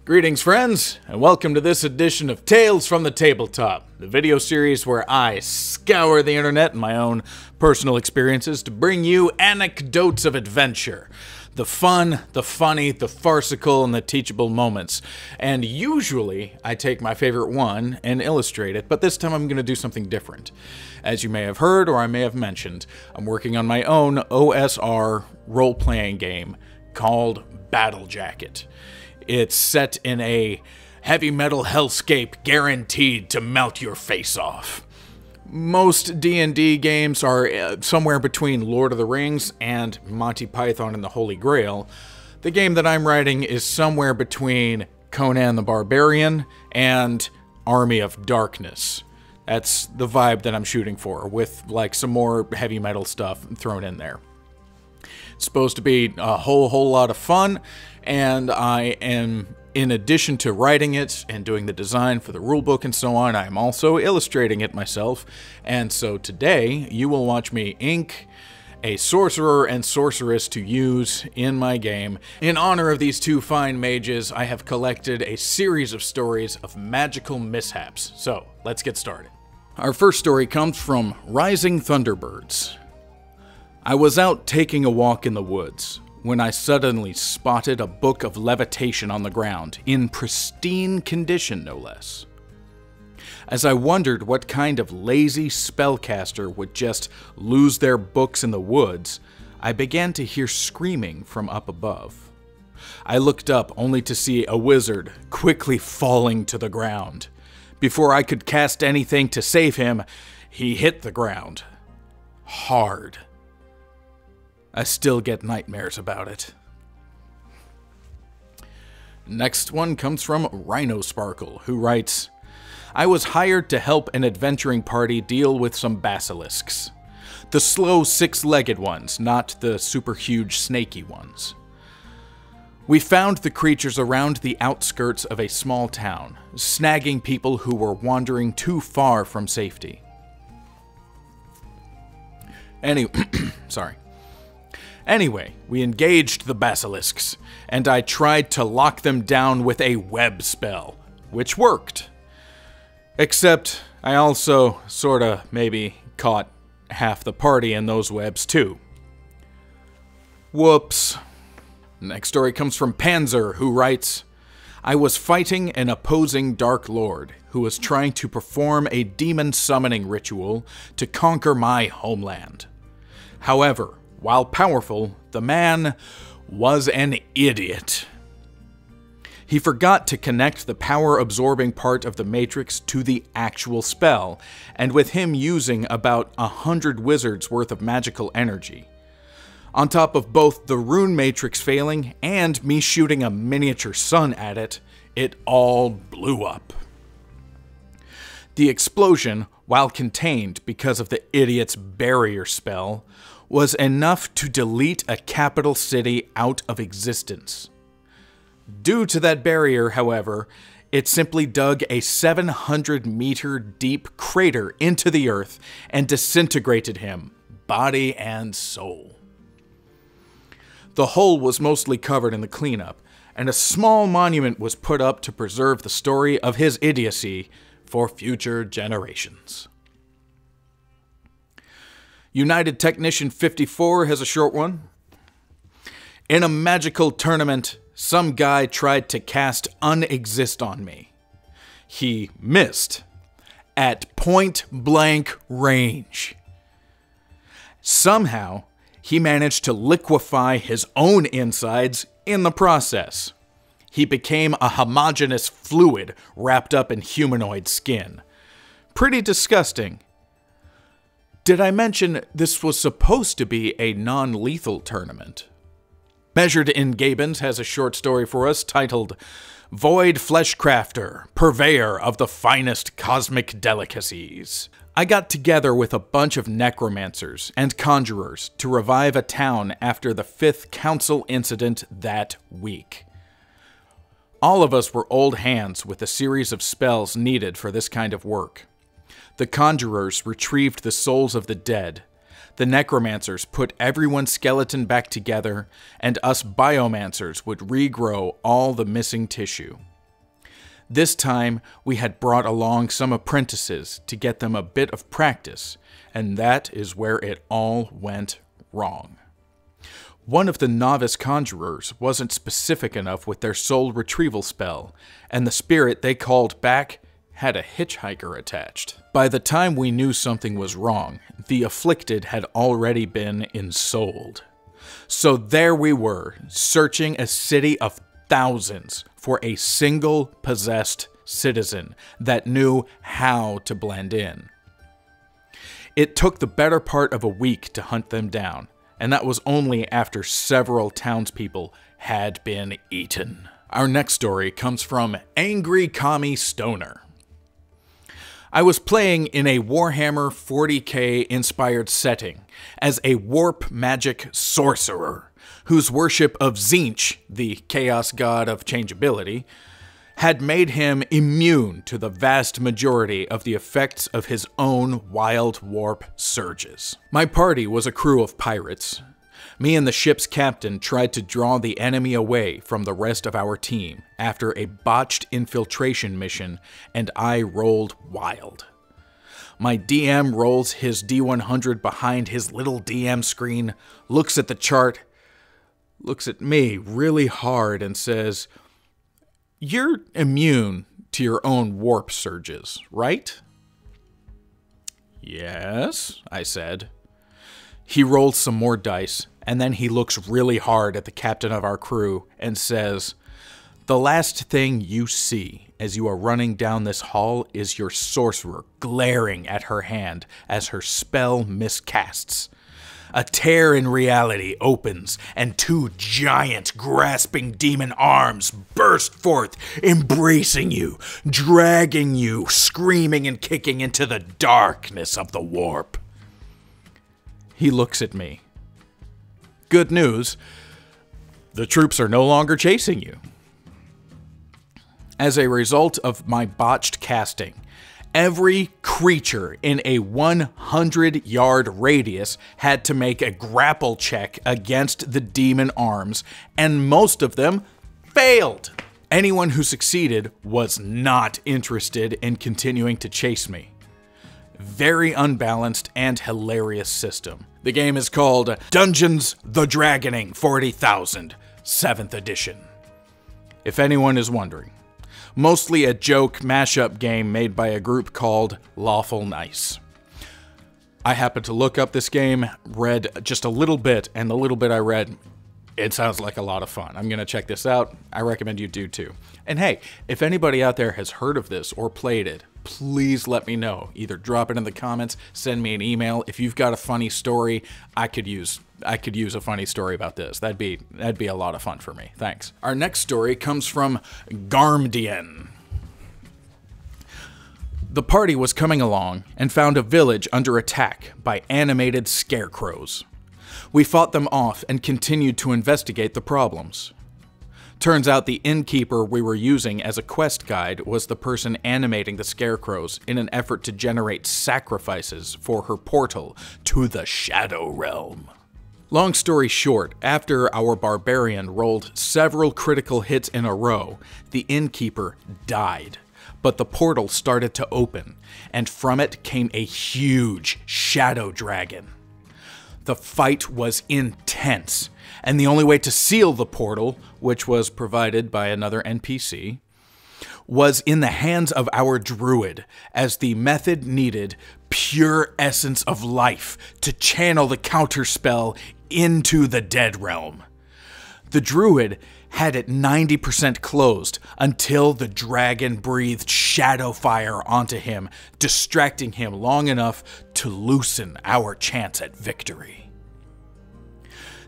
Greetings, friends, and welcome to this edition of Tales from the Tabletop, the video series where I scour the internet and my own personal experiences to bring you anecdotes of adventure. The fun, the funny, the farcical, and the teachable moments. And usually, I take my favorite one and illustrate it, but this time I'm going to do something different. As you may have heard, or I may have mentioned, I'm working on my own OSR role-playing game called Battle Jacket. It's set in a heavy metal hellscape guaranteed to melt your face off. Most D&D games are somewhere between Lord of the Rings and Monty Python and the Holy Grail. The game that I'm writing is somewhere between Conan the Barbarian and Army of Darkness. That's the vibe that I'm shooting for, with like some more heavy metal stuff thrown in there. It's supposed to be a whole lot of fun, and I am, in addition to writing it and doing the design for the rulebook and so on, I'm also illustrating it myself. And so today, you will watch me ink a sorcerer and sorceress to use in my game. In honor of these two fine mages, I have collected a series of stories of magical mishaps. So, let's get started. Our first story comes from Rising Thunderbirds. I was out taking a walk in the woods when I suddenly spotted a book of levitation on the ground, in pristine condition no less. As I wondered what kind of lazy spellcaster would just lose their books in the woods, I began to hear screaming from up above. I looked up only to see a wizard quickly falling to the ground. Before I could cast anything to save him, he hit the ground. Hard. I still get nightmares about it. Next one comes from Rhino Sparkle, who writes, I was hired to help an adventuring party deal with some basilisks. The slow six-legged ones, not the super huge snaky ones. We found the creatures around the outskirts of a small town, snagging people who were wandering too far from safety. Anyway, we engaged the basilisks, and I tried to lock them down with a web spell, which worked. Except, I also sorta maybe caught half the party in those webs too. Whoops. Next story comes from Panzer, who writes, I was fighting an opposing Dark Lord who was trying to perform a demon summoning ritual to conquer my homeland. However, while powerful, the man was an idiot. He forgot to connect the power-absorbing part of the Matrix to the actual spell, and with him using about 100 wizards worth of magical energy. On top of both the rune matrix failing and me shooting a miniature sun at it, it all blew up. The explosion, while contained because of the idiot's barrier spell, was enough to delete a capital city out of existence. Due to that barrier, however, it simply dug a 700-meter deep crater into the earth and disintegrated him, body and soul. The hole was mostly covered in the cleanup, and a small monument was put up to preserve the story of his idiocy for future generations. United Technician 54 has a short one. In a magical tournament, some guy tried to cast Unexist on me. He missed at point-blank range. Somehow, he managed to liquefy his own insides in the process. He became a homogeneous fluid wrapped up in humanoid skin. Pretty disgusting. Did I mention this was supposed to be a non-lethal tournament? Measured in Gabens has a short story for us titled Void Fleshcrafter, Purveyor of the Finest Cosmic Delicacies. I got together with a bunch of necromancers and conjurers to revive a town after the 5th council incident that week. All of us were old hands with a series of spells needed for this kind of work. The conjurers retrieved the souls of the dead. The necromancers put everyone's skeleton back together, and us biomancers would regrow all the missing tissue. This time, we had brought along some apprentices to get them a bit of practice, and that is where it all went wrong. One of the novice conjurers wasn't specific enough with their soul retrieval spell, and the spirit they called back had a hitchhiker attached. By the time we knew something was wrong, the afflicted had already been ensouled. So there we were, searching a city of thousands for a single possessed citizen that knew how to blend in. It took the better part of a week to hunt them down, and that was only after several townspeople had been eaten. Our next story comes from Angry Commie Stoner. I was playing in a Warhammer 40k inspired setting as a warp magic sorcerer whose worship of Tzeentch, the chaos god of changeability, had made him immune to the vast majority of the effects of his own wild warp surges. My party was a crew of pirates. Me and the ship's captain tried to draw the enemy away from the rest of our team after a botched infiltration mission, and I rolled wild. My DM rolls his D100 behind his little DM screen, looks at the chart, looks at me really hard and says, "You're immune to your own warp surges, right?" "Yes," I said. He rolls some more dice, and then he looks really hard at the captain of our crew and says, "The last thing you see as you are running down this hall is your sorcerer glaring at her hand as her spell miscasts. A tear in reality opens, and two giant, grasping demon arms burst forth, embracing you, dragging you, screaming and kicking into the darkness of the warp." He looks at me. "Good news, the troops are no longer chasing you." As a result of my botched casting, every creature in a 100-yard radius had to make a grapple check against the demon arms, and most of them failed. Anyone who succeeded was not interested in continuing to chase me. Very unbalanced and hilarious system. The game is called Dungeons the Dragoning 40,000, 7th edition. If anyone is wondering. Mostly a joke mashup game made by a group called Lawful Nice. I happened to look up this game, read just a little bit, and the little bit I read, it sounds like a lot of fun. I'm going to check this out. I recommend you do too. And hey, if anybody out there has heard of this or played it, please let me know. Either drop it in the comments, send me an email. If you've got a funny story, I could use a funny story about this. That'd be a lot of fun for me. Thanks. Our next story comes from Garmdian. The party was coming along and found a village under attack by animated scarecrows. We fought them off and continued to investigate the problems. Turns out the innkeeper we were using as a quest guide was the person animating the scarecrows in an effort to generate sacrifices for her portal to the Shadow Realm. Long story short, after our barbarian rolled several critical hits in a row, the innkeeper died. But the portal started to open, and from it came a huge shadow dragon. The fight was intense, and the only way to seal the portal, which was provided by another NPC, was in the hands of our druid, as the method needed pure essence of life to channel the counterspell into the dead realm. The druid had it 90% closed until the dragon breathed shadow fire onto him, distracting him long enough to loosen our chance at victory.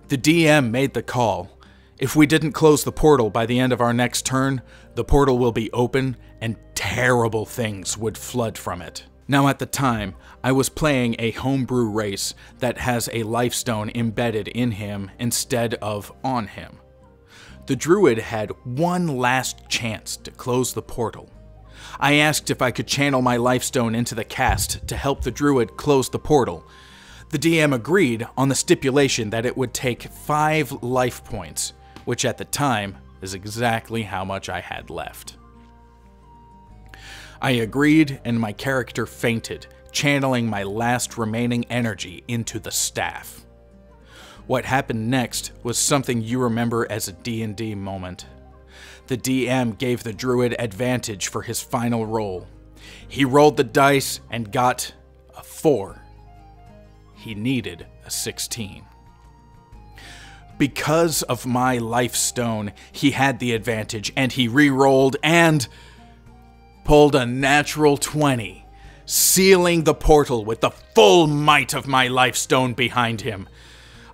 The DM made the call. If we didn't close the portal by the end of our next turn, the portal will be open and terrible things would flood from it. Now at the time, I was playing a homebrew race that has a lifestone embedded in him instead of on him. The druid had one last chance to close the portal. I asked if I could channel my lifestone into the cast to help the druid close the portal. The DM agreed on the stipulation that it would take 5 life points, which at the time is exactly how much I had left. I agreed, and my character fainted, channeling my last remaining energy into the staff. What happened next was something you remember as a D&D moment. The DM gave the druid advantage for his final roll. He rolled the dice and got a 4. He needed a 16. Because of my life stone, he had the advantage, and he re-rolled and pulled a natural 20, sealing the portal with the full might of my life stone behind him.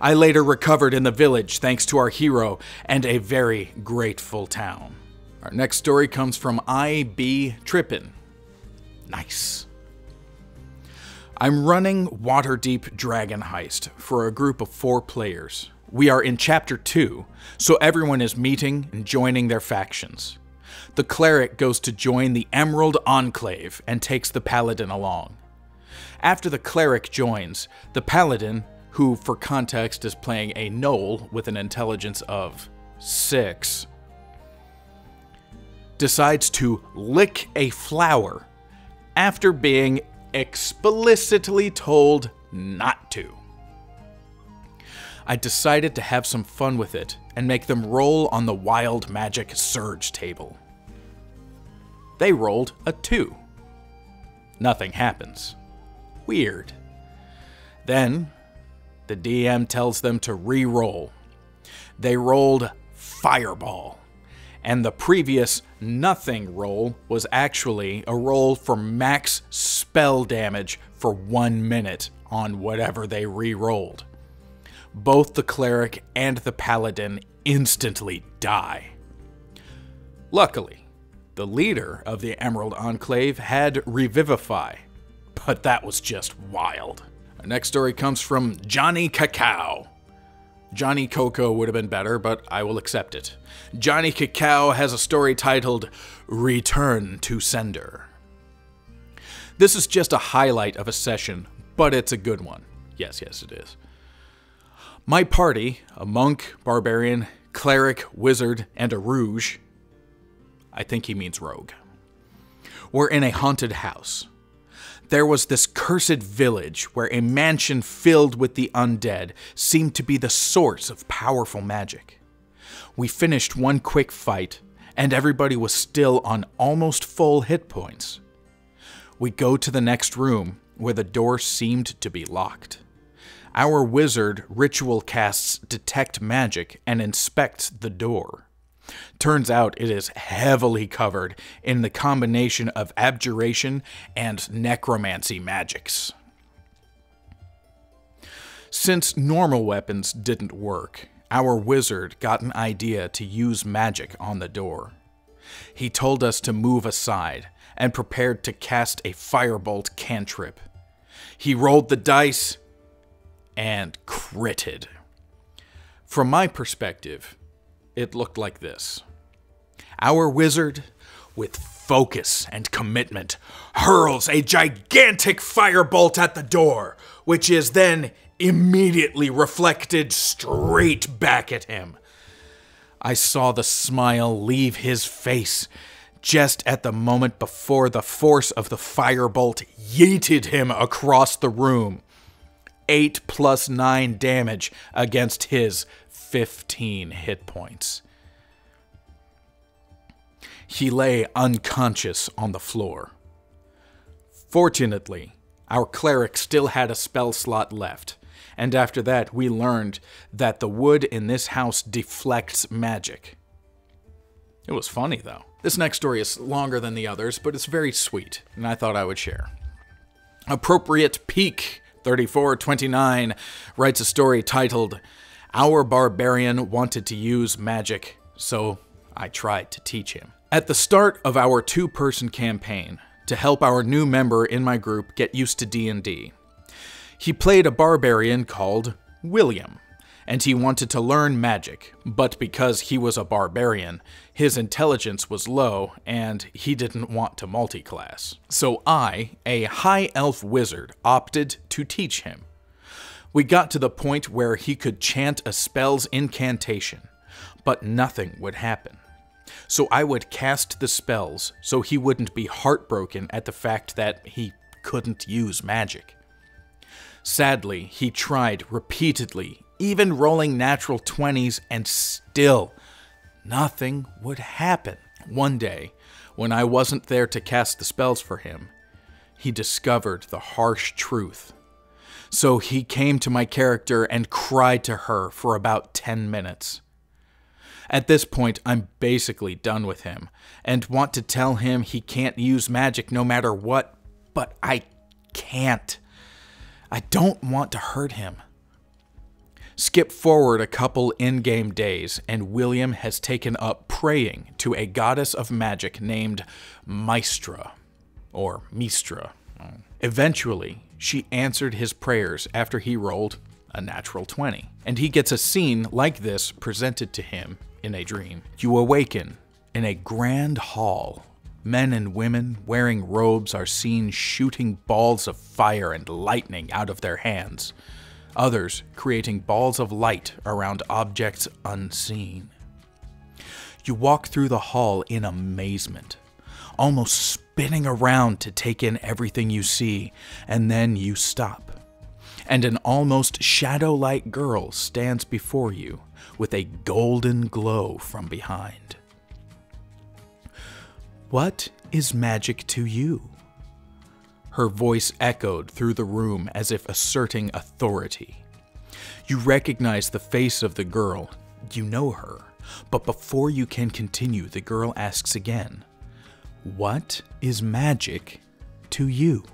I later recovered in the village thanks to our hero and a very grateful town. Our next story comes from I.B. Trippin. Nice. I'm running Waterdeep Dragon Heist for a group of 4 players. We are in Chapter 2, so everyone is meeting and joining their factions. The cleric goes to join the Emerald Enclave and takes the paladin along. After the cleric joins, the paladin, who for context is playing a gnoll with an intelligence of 6, decides to lick a flower after being explicitly told not to. I decided to have some fun with it and make them roll on the Wild Magic Surge table. They rolled a 2. Nothing happens. Weird. Then, the DM tells them to re-roll. They rolled Fireball, and the previous nothing roll was actually a roll for max spell damage for 1 minute on whatever they re-rolled. Both the cleric and the paladin instantly die. Luckily, the leader of the Emerald Enclave had Revivify, but that was just wild. Our next story comes from Johnny Cacao. Johnny Coco would have been better, but I will accept it. Johnny Cacao has a story titled Return to Sender. This is just a highlight of a session, but it's a good one. Yes, it is. My party, a monk, barbarian, cleric, wizard, and a rouge, I think he means rogue, were in a haunted house. There was this cursed village where a mansion filled with the undead seemed to be the source of powerful magic. We finished one quick fight, and everybody was still on almost full hit points. We go to the next room, where the door seemed to be locked. Our wizard ritual casts Detect Magic and inspects the door. Turns out it is heavily covered in the combination of abjuration and necromancy magics. Since normal weapons didn't work, our wizard got an idea to use magic on the door. He told us to move aside and prepared to cast a firebolt cantrip. He rolled the dice and critted. From my perspective, it looked like this. Our wizard, with focus and commitment, hurls a gigantic firebolt at the door, which is then immediately reflected straight back at him. I saw the smile leave his face just at the moment before the force of the firebolt yeeted him across the room. 8 + 9 damage against his 15 hit points. He lay unconscious on the floor. Fortunately, our cleric still had a spell slot left, and after that we learned that the wood in this house deflects magic. It was funny, though. This next story is longer than the others, but it's very sweet, and I thought I would share. Appropriate Peak 3429 writes a story titled, Our Barbarian Wanted to Use Magic, so I tried to teach him. At the start of our 2-person campaign, to help our new member in my group get used to D&D, he played a barbarian called William, and he wanted to learn magic, but because he was a barbarian, his intelligence was low, and he didn't want to multi-class. So I, a high elf wizard, opted to teach him. We got to the point where he could chant a spell's incantation, but nothing would happen. So I would cast the spells so he wouldn't be heartbroken at the fact that he couldn't use magic. Sadly, he tried repeatedly, even rolling natural 20s, and still nothing would happen. One day, when I wasn't there to cast the spells for him, he discovered the harsh truth. So he came to my character and cried to her for about 10 minutes. At this point, I'm basically done with him, and want to tell him he can't use magic no matter what, but I can't. I don't want to hurt him. Skip forward a couple in-game days, and William has taken up praying to a goddess of magic named Maestra, or Mistra. Eventually, she answered his prayers after he rolled a natural 20, and he gets a scene like this presented to him in a dream. You awaken in a grand hall. Men and women wearing robes are seen shooting balls of fire and lightning out of their hands. Others creating balls of light around objects unseen. You walk through the hall in amazement, almost spinning around to take in everything you see, and then you stop. And an almost shadow-like girl stands before you with a golden glow from behind. What is magic to you? Her voice echoed through the room as if asserting authority. You recognize the face of the girl. You know her. But before you can continue, the girl asks again, "What is magic to you?"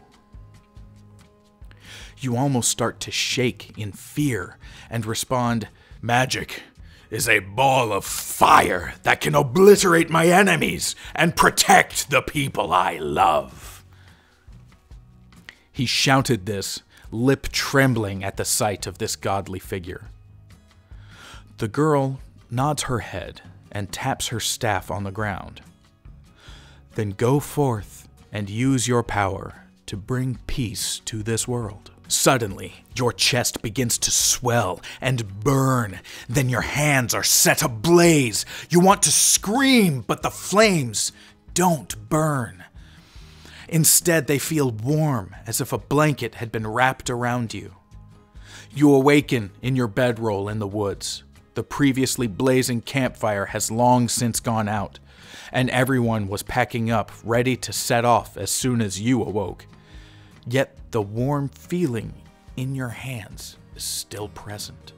You almost start to shake in fear and respond, "Magic is a ball of fire that can obliterate my enemies and protect the people I love." He shouted this, lip trembling at the sight of this godly figure. The girl nods her head and taps her staff on the ground. Then go forth and use your power to bring peace to this world. Suddenly, your chest begins to swell and burn. Then your hands are set ablaze. You want to scream, but the flames don't burn. Instead, they feel warm, as if a blanket had been wrapped around you. You awaken in your bedroll in the woods. The previously blazing campfire has long since gone out, and everyone was packing up, ready to set off as soon as you awoke. Yet the warm feeling in your hands is still present.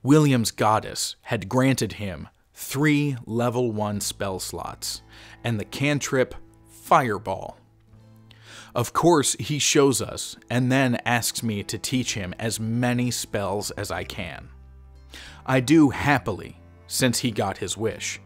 William's goddess had granted him 3 level 1 spell slots, and the cantrip Fireball. Of course, he shows us, and then asks me to teach him as many spells as I can. I do happily, since he got his wish.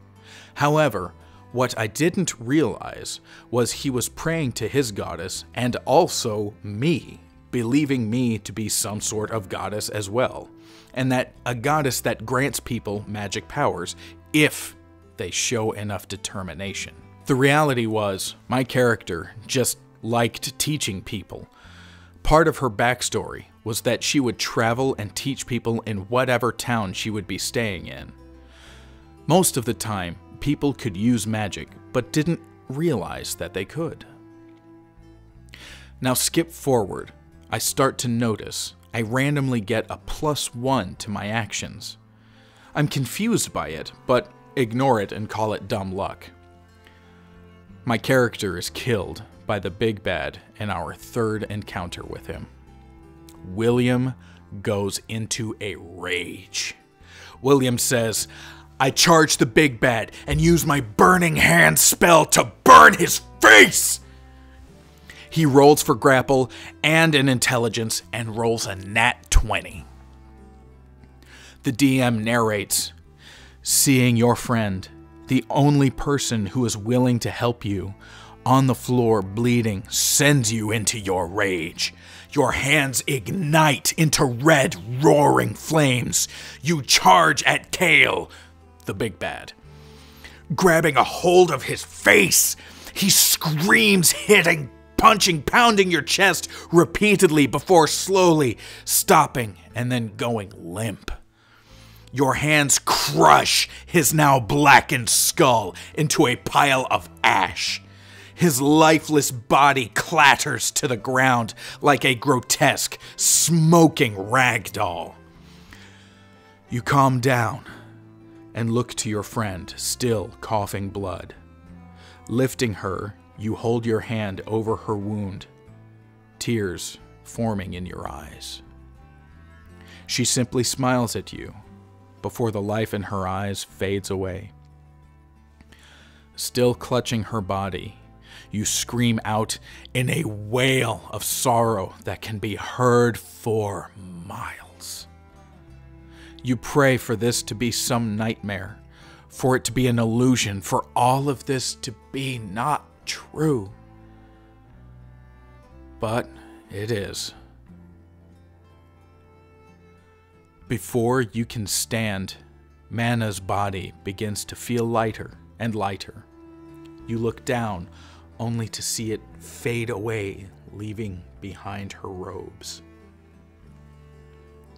However, what I didn't realize was he was praying to his goddess and also me, believing me to be some sort of goddess as well, and that a goddess that grants people magic powers if they show enough determination. The reality was, my character just liked teaching people. Part of her backstory was that she would travel and teach people in whatever town she would be staying in. Most of the time, people could use magic, but didn't realize that they could. Now skip forward. I start to notice I randomly get a +1 to my actions. I'm confused by it, but ignore it and call it dumb luck. My character is killed by the big bad in our 3rd encounter with him. William goes into a rage. William says, "I charge the big bad and use my burning hand spell to burn his face!" He rolls for grapple and an intelligence and rolls a nat 20. The DM narrates, "Seeing your friend, the only person who is willing to help you, on the floor bleeding, sends you into your rage. Your hands ignite into red, roaring flames. You charge at Kale, the big bad. Grabbing a hold of his face, he screams, hitting, punching, pounding your chest repeatedly before slowly stopping and then going limp. Your hands crush his now blackened skull into a pile of ash. His lifeless body clatters to the ground like a grotesque, smoking ragdoll. You calm down and look to your friend, still coughing blood. Lifting her, you hold your hand over her wound, tears forming in your eyes. She simply smiles at you before the life in her eyes fades away. Still clutching her body, you scream out in a wail of sorrow that can be heard for miles. You pray for this to be some nightmare, for it to be an illusion, for all of this to be not true. But it is. Before you can stand, Manna's body begins to feel lighter and lighter. You look down, only to see it fade away, leaving behind her robes.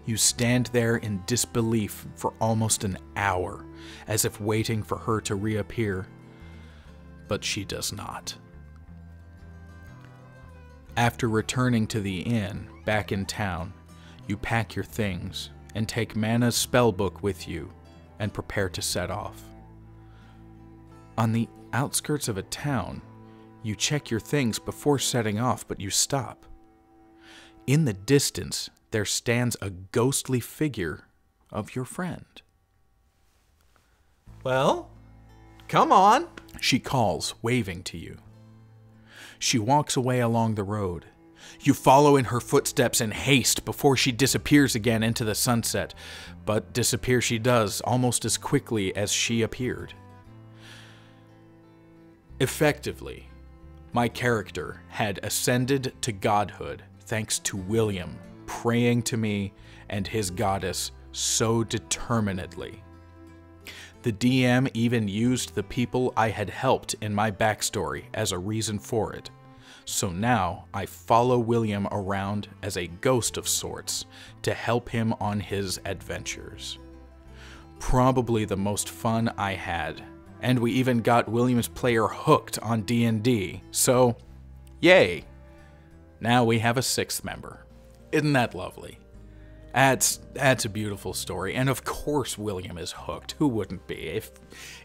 You stand there in disbelief for almost an hour, as if waiting for her to reappear, but she does not. After returning to the inn back in town, you pack your things and take Manna's spellbook with you and prepare to set off. On the outskirts of a town, you check your things before setting off, but you stop. In the distance, there stands a ghostly figure of your friend. Well, come on, she calls, waving to you. She walks away along the road. You follow in her footsteps in haste before she disappears again into the sunset, but disappear she does almost as quickly as she appeared. Effectively, my character had ascended to godhood thanks to William praying to me and his goddess so determinedly. The DM even used the people I had helped in my backstory as a reason for it. So now I follow William around as a ghost of sorts to help him on his adventures. Probably the most fun I had, and we even got William's player hooked on D&D, so yay! Now we have a 6th member. Isn't that lovely? That's a beautiful story, and of course William is hooked. Who wouldn't be?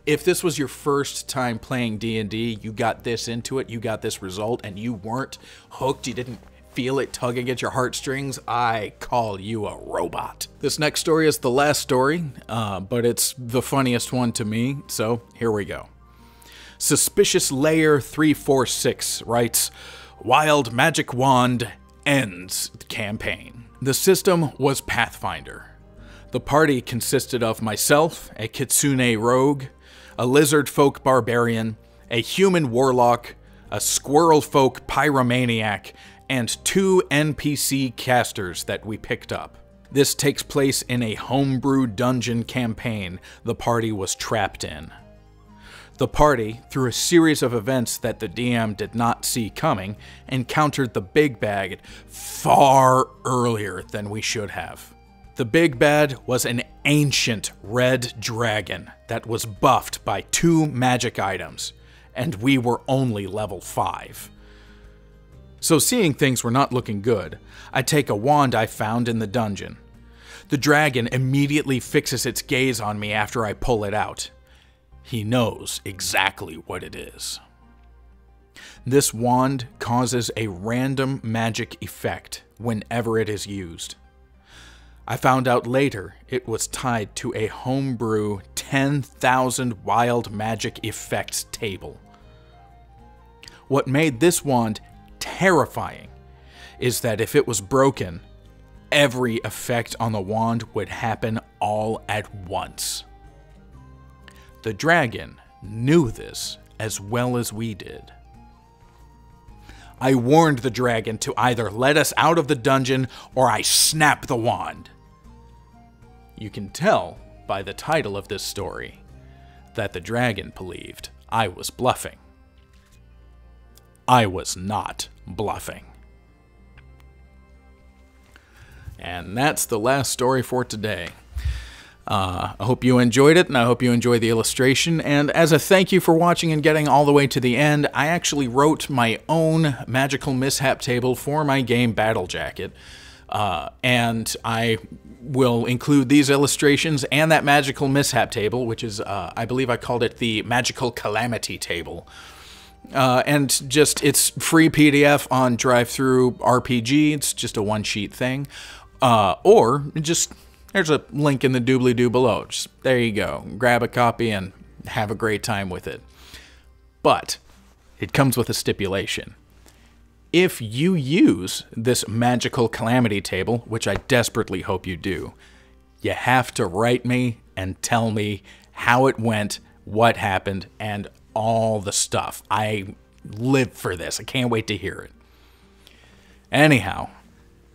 If this was your first time playing D&D, you got this into it, you got this result, and you weren't hooked, you didn't feel it tugging at your heartstrings, I call you a robot. This next story is the last story, but it's the funniest one to me, so here we go. Suspicious Layer 346 writes, Wild Magic Wand ends the campaign. The system was Pathfinder. The party consisted of myself, a kitsune rogue, a lizard folk barbarian, a human warlock, a squirrel folk pyromaniac, and 2 NPC casters that we picked up. This takes place in a homebrew dungeon campaign the party was trapped in. The party, through a series of events that the DM did not see coming, encountered the Big Bad far earlier than we should have. The Big Bad was an ancient red dragon that was buffed by 2 magic items, and we were only level 5. So seeing things were not looking good, I take a wand I found in the dungeon. The dragon immediately fixes its gaze on me after I pull it out. He knows exactly what it is. This wand causes a random magic effect whenever it is used. I found out later it was tied to a homebrew 10,000 wild magic effects table. What made this wand terrifying is that if it was broken, every effect on the wand would happen all at once. The dragon knew this as well as we did. I warned the dragon to either let us out of the dungeon or I snap the wand. You can tell by the title of this story that the dragon believed I was bluffing. I was not bluffing. And that's the last story for today. I hope you enjoyed it, and I hope you enjoyed the illustration. And as a thank you for watching and getting all the way to the end, I actually wrote my own magical mishap table for my game Battle Jacket. And I will include these illustrations and that magical mishap table, which is, I believe I called it the magical calamity table. And just, it's free PDF on Drive-Thru RPG. It's just a one-sheet thing. Or just, there's a link in the doobly-doo below. Just, there you go. Grab a copy and have a great time with it. But it comes with a stipulation. If you use this magical calamity table, which I desperately hope you do, you have to write me and tell me how it went, what happened, and all the stuff. I live for this. I can't wait to hear it. Anyhow,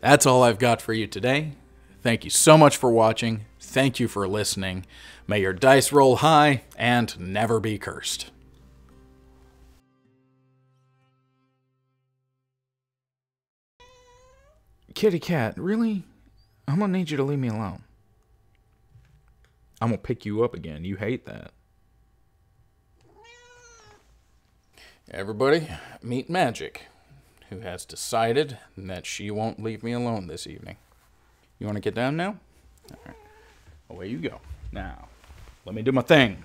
that's all I've got for you today. Thank you so much for watching. Thank you for listening. May your dice roll high and never be cursed. Kitty cat, really? I'm gonna need you to leave me alone. I'm gonna pick you up again. You hate that. Everybody, meet Magic, who has decided that she won't leave me alone this evening. You want to get down now? All right. Away you go. Now, let me do my thing.